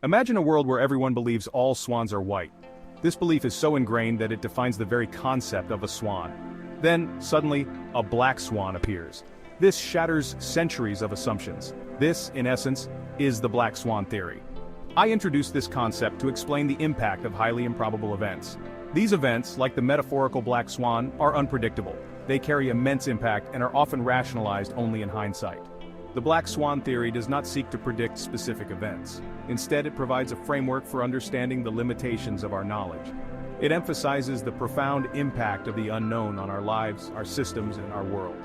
Imagine a world where everyone believes all swans are white. This belief is so ingrained that it defines the very concept of a swan. Then, suddenly, a black swan appears. This shatters centuries of assumptions. This, in essence, is the black swan theory. I introduced this concept to explain the impact of highly improbable events. These events, like the metaphorical black swan, are unpredictable. They carry immense impact and are often rationalized only in hindsight. The black swan theory does not seek to predict specific events. Instead, it provides a framework for understanding the limitations of our knowledge. It emphasizes the profound impact of the unknown on our lives, our systems, and our world.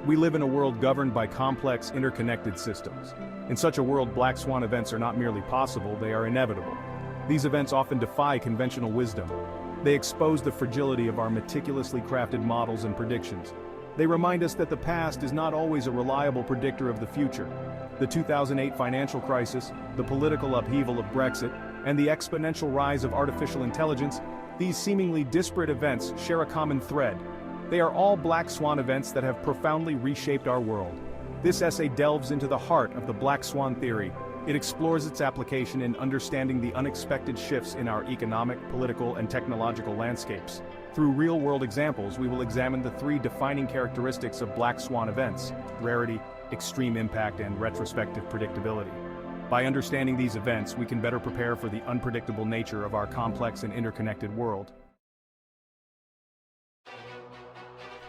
We live in a world governed by complex, interconnected systems. In such a world, black swan events are not merely possible, they are inevitable. These events often defy conventional wisdom. They expose the fragility of our meticulously crafted models and predictions. They remind us that the past is not always a reliable predictor of the future. The 2008 financial crisis, the political upheaval of Brexit, and the exponential rise of artificial intelligence, these seemingly disparate events share a common thread. They are all black swan events that have profoundly reshaped our world. This essay delves into the heart of the black swan theory. It explores its application in understanding the unexpected shifts in our economic, political, and technological landscapes. Through real-world examples, we will examine the three defining characteristics of black swan events: rarity, extreme impact, and retrospective predictability. By understanding these events, we can better prepare for the unpredictable nature of our complex and interconnected world.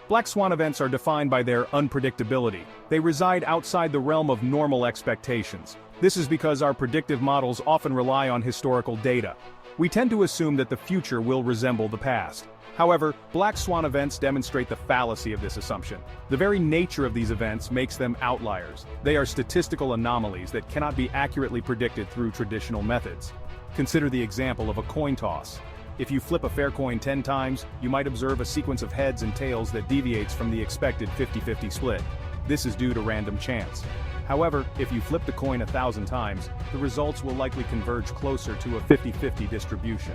Black swan events are defined by their unpredictability. They reside outside the realm of normal expectations. This is because our predictive models often rely on historical data. We tend to assume that the future will resemble the past. However, black swan events demonstrate the fallacy of this assumption. The very nature of these events makes them outliers. They are statistical anomalies that cannot be accurately predicted through traditional methods. Consider the example of a coin toss. If you flip a fair coin 10 times, you might observe a sequence of heads and tails that deviates from the expected 50-50 split. This is due to random chance. However, if you flip the coin 1,000 times, the results will likely converge closer to a 50-50 distribution.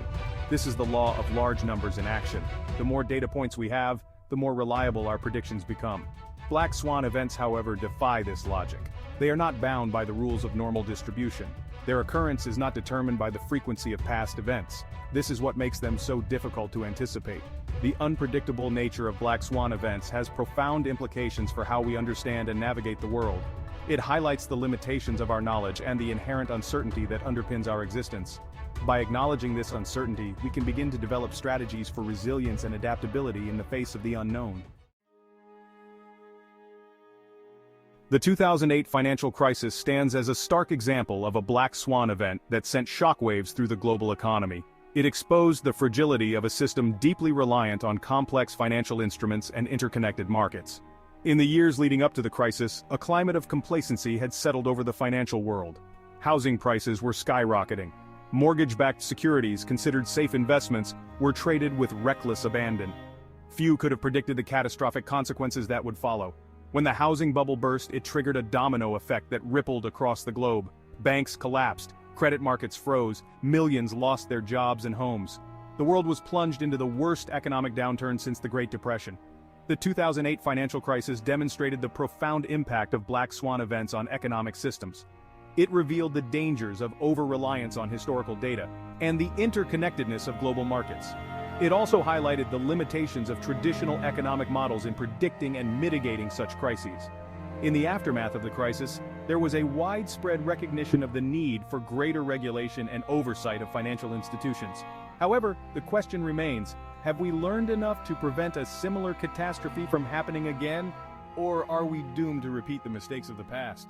This is the law of large numbers in action. The more data points we have, the more reliable our predictions become. Black swan events, however, defy this logic. They are not bound by the rules of normal distribution. Their occurrence is not determined by the frequency of past events. This is what makes them so difficult to anticipate. The unpredictable nature of black swan events has profound implications for how we understand and navigate the world. It highlights the limitations of our knowledge and the inherent uncertainty that underpins our existence. By acknowledging this uncertainty, we can begin to develop strategies for resilience and adaptability in the face of the unknown. The 2008 financial crisis stands as a stark example of a black swan event that sent shockwaves through the global economy. It exposed the fragility of a system deeply reliant on complex financial instruments and interconnected markets. In the years leading up to the crisis, a climate of complacency had settled over the financial world. Housing prices were skyrocketing. Mortgage-backed securities, considered safe investments, were traded with reckless abandon. Few could have predicted the catastrophic consequences that would follow. When the housing bubble burst, it triggered a domino effect that rippled across the globe. Banks collapsed, credit markets froze, millions lost their jobs and homes. The world was plunged into the worst economic downturn since the Great Depression. The 2008 financial crisis demonstrated the profound impact of black swan events on economic systems. It revealed the dangers of over-reliance on historical data and the interconnectedness of global markets. It also highlighted the limitations of traditional economic models in predicting and mitigating such crises. In the aftermath of the crisis, there was a widespread recognition of the need for greater regulation and oversight of financial institutions. However, the question remains, have we learned enough to prevent a similar catastrophe from happening again, or are we doomed to repeat the mistakes of the past?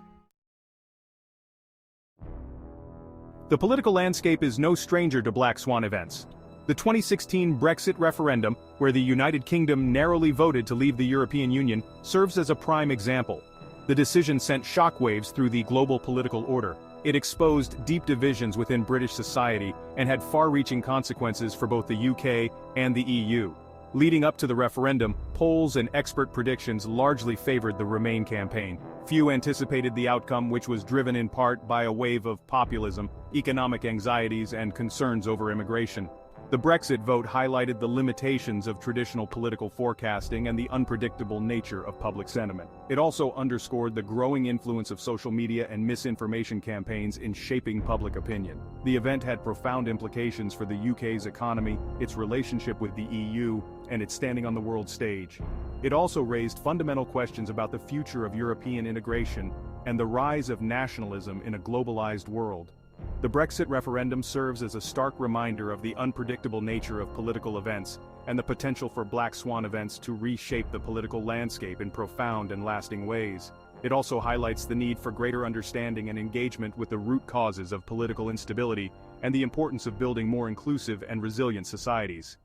The political landscape is no stranger to black swan events. The 2016 Brexit referendum, where the United Kingdom narrowly voted to leave the European Union, serves as a prime example. The decision sent shockwaves through the global political order. It exposed deep divisions within British society and had far-reaching consequences for both the UK and the EU. Leading up to the referendum, polls and expert predictions largely favored the Remain campaign. Few anticipated the outcome, which was driven in part by a wave of populism, economic anxieties, and concerns over immigration. The Brexit vote highlighted the limitations of traditional political forecasting and the unpredictable nature of public sentiment. It also underscored the growing influence of social media and misinformation campaigns in shaping public opinion. The event had profound implications for the UK's economy, its relationship with the EU, and its standing on the world stage. It also raised fundamental questions about the future of European integration and the rise of nationalism in a globalized world. The Brexit referendum serves as a stark reminder of the unpredictable nature of political events and the potential for black swan events to reshape the political landscape in profound and lasting ways. It also highlights the need for greater understanding and engagement with the root causes of political instability and the importance of building more inclusive and resilient societies.